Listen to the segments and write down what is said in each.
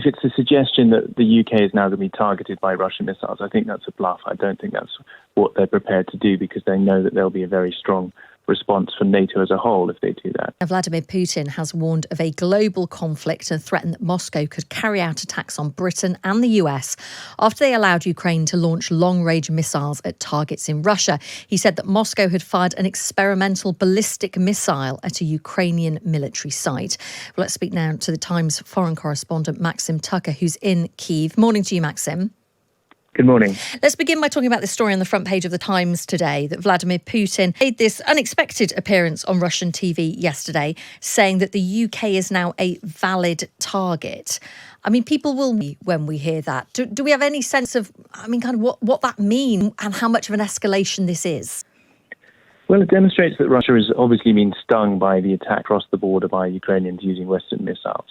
if it's a suggestion that the UK is now going to be targeted by Russian missiles, I think that's a bluff. I don't think that's what they're prepared to do, because they know that there'll be a very strong response from NATO as a whole if they do that. Vladimir Putin has warned of a global conflict and threatened that Moscow could carry out attacks on Britain and the US after they allowed Ukraine to launch long-range missiles at targets in Russia. He said that Moscow had fired an experimental ballistic missile at a Ukrainian military site. Well, let's speak now to the Times foreign correspondent Maxim Tucker, who's in Kyiv. Morning to you, Maxim. Good morning. Let's begin by talking about this story on the front page of the Times today, that Vladimir Putin made this unexpected appearance on Russian TV yesterday, saying that the UK is now a valid target. I mean, people will, when we hear that, do we have any sense of, kind of what that means and how much of an escalation this is? Well, it demonstrates that Russia has obviously been stung by the attack across the border by Ukrainians using Western missiles.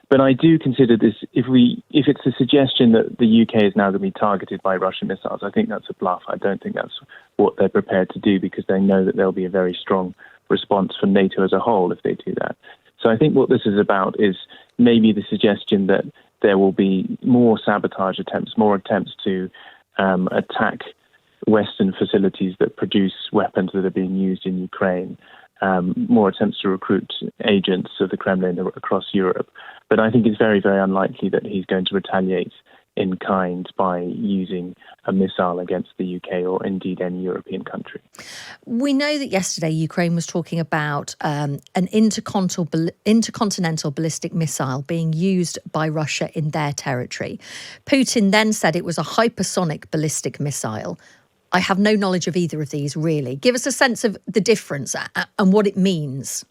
But I do consider this, if it's a suggestion that the UK is now going to be targeted by Russian missiles, I think that's a bluff. I don't think that's what they're prepared to do, because they know that there'll be a very strong response from NATO as a whole if they do that. So I think what this is about is maybe the suggestion that there will be more sabotage attempts, more attempts to attack Western facilities that produce weapons that are being used in Ukraine. More attempts to recruit agents of the Kremlin across Europe. But I think it's very, very unlikely that he's going to retaliate in kind by using a missile against the UK or indeed any European country. We know that yesterday Ukraine was talking about an intercontinental ballistic missile being used by Russia in their territory. Putin then said it was a hypersonic ballistic missile. I have no knowledge of either of these, really. Give us a sense of the difference and what it means.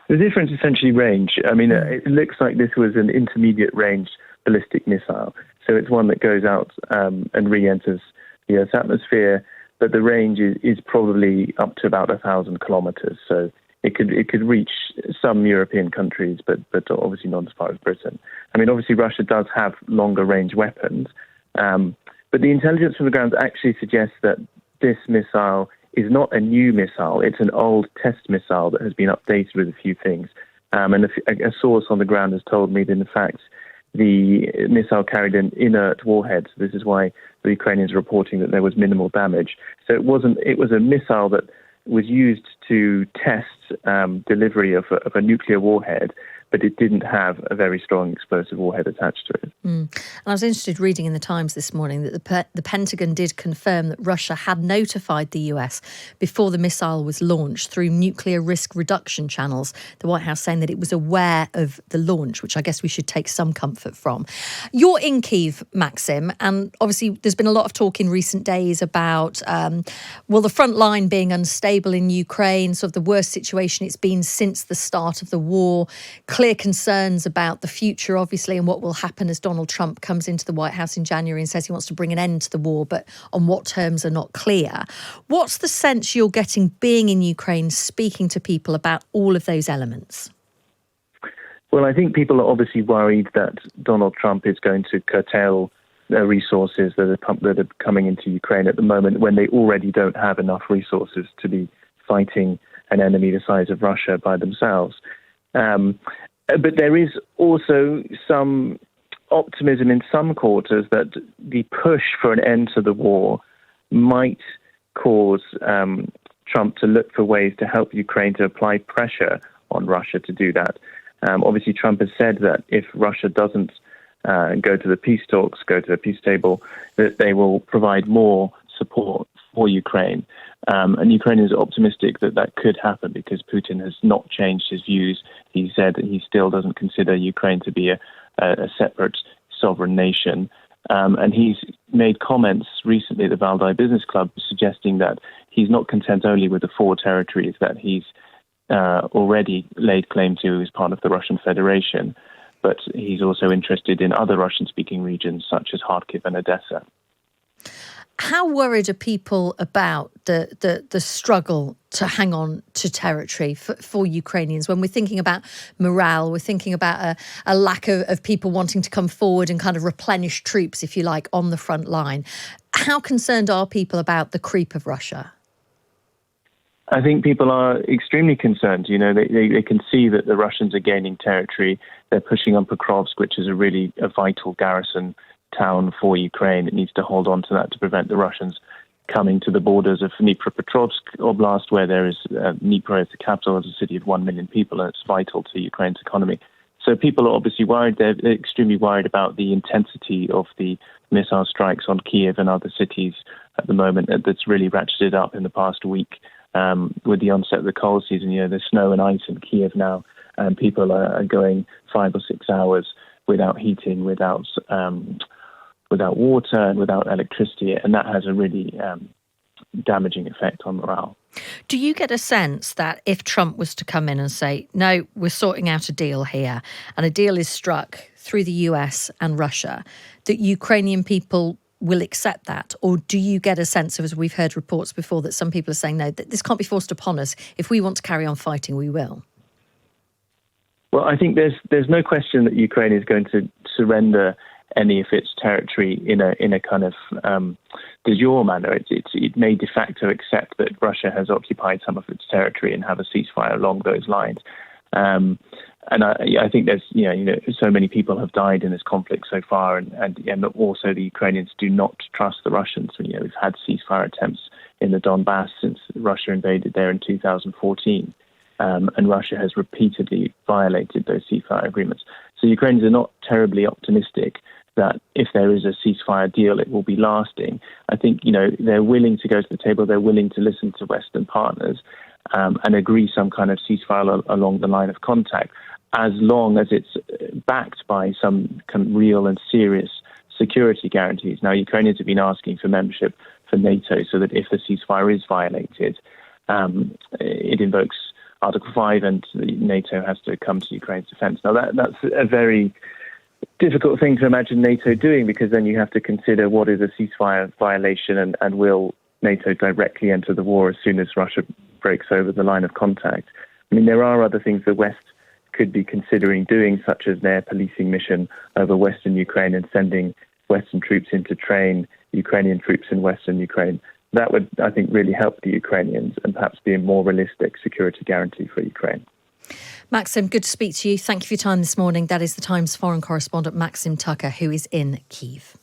The difference is essentially range. It looks like this was an intermediate range ballistic missile. So it's one that goes out and re-enters the Earth's atmosphere, but the range is probably up to about 1,000 kilometres. So it could reach some European countries, but obviously not as far as Britain. Obviously Russia does have longer range weapons, but the intelligence from the ground actually suggests that this missile is not a new missile. It's an old test missile that has been updated with a few things. And a source on the ground has told me that, in fact, the missile carried an inert warhead. So this is why the Ukrainians are reporting that there was minimal damage. So it was a missile that was used to test delivery of a nuclear warhead, but it didn't have a very strong explosive warhead attached to it. And I was interested reading in the Times this morning that the Pentagon did confirm that Russia had notified the US before the missile was launched through nuclear risk reduction channels. The White House saying that it was aware of the launch, which I guess we should take some comfort from. You're in Kyiv, Maxim, and obviously there's been a lot of talk in recent days about, the front line being unstable in Ukraine, sort of the worst situation it's been since the start of the war. Clear concerns about the future, obviously, and what will happen as Donald Trump comes into the White House in January and says he wants to bring an end to the war, but on what terms are not clear. What's the sense you're getting being in Ukraine, speaking to people about all of those elements? Well, I think people are obviously worried that Donald Trump is going to curtail the resources that are coming into Ukraine at the moment, when they already don't have enough resources to be fighting an enemy the size of Russia by themselves. But there is also some optimism in some quarters that the push for an end to the war might cause Trump to look for ways to help Ukraine to apply pressure on Russia to do that. Obviously, Trump has said that if Russia doesn't go to the peace talks, go to the peace table, that they will provide more support for Ukraine. And Ukraine is optimistic that that could happen, because Putin has not changed his views. He said that he still doesn't consider Ukraine to be a separate sovereign nation. And he's made comments recently at the Valdai Business Club suggesting that he's not content only with the 4 territories that he's already laid claim to as part of the Russian Federation, but he's also interested in other Russian-speaking regions such as Kharkiv and Odessa. How worried are people about the struggle to hang on to territory for Ukrainians? When we're thinking about morale, we're thinking about a lack of people wanting to come forward and kind of replenish troops, if you like, on the front line. How concerned are people about the creep of Russia? I think people are extremely concerned. They can see that the Russians are gaining territory. They're pushing on Pokrovsk, which is a vital garrison town for Ukraine. It needs to hold on to that to prevent the Russians coming to the borders of Dnipropetrovsk Oblast, where there is Dnipro is the capital, is a city of 1 million people, and it's vital to Ukraine's economy. So people are obviously worried. They're extremely worried about the intensity of the missile strikes on Kyiv and other cities at the moment. That's really ratcheted up in the past week with the onset of the cold season. There's snow and ice in Kyiv now, and people are going 5 or 6 hours without heating, without water, and without electricity, and that has a really damaging effect on morale. Do you get a sense that if Trump was to come in and say, no, we're sorting out a deal here, and a deal is struck through the US and Russia, that Ukrainian people will accept that? Or do you get a sense of, as we've heard reports before, that some people are saying, no, that this can't be forced upon us. If we want to carry on fighting, we will? Well, I think there's no question that Ukraine is going to surrender any of its territory in a kind of de jure manner. It may de facto accept that Russia has occupied some of its territory and have a ceasefire along those lines. And I think there's so many people have died in this conflict so far, and also the Ukrainians do not trust the Russians. We've had ceasefire attempts in the Donbass since Russia invaded there in 2014. And Russia has repeatedly violated those ceasefire agreements. So Ukrainians are not terribly optimistic that if there is a ceasefire deal, it will be lasting. I think, they're willing to go to the table. They're willing to listen to Western partners and agree some kind of ceasefire along the line of contact, as long as it's backed by some real and serious security guarantees. Now, Ukrainians have been asking for membership for Nato so that if the ceasefire is violated, it invokes Article 5 and NATO has to come to Ukraine's defense. Now, that's a very difficult thing to imagine NATO doing, because then you have to consider what is a ceasefire violation and will NATO directly enter the war as soon as Russia breaks over the line of contact. I mean, there are other things the West could be considering doing, such as their policing mission over Western Ukraine and sending Western troops in to train Ukrainian troops in Western Ukraine. That would, I think, really help the Ukrainians and perhaps be a more realistic security guarantee for Ukraine. Maxim, good to speak to you. Thank you for your time this morning. That is the Times foreign correspondent Maxim Tucker, who is in Kyiv.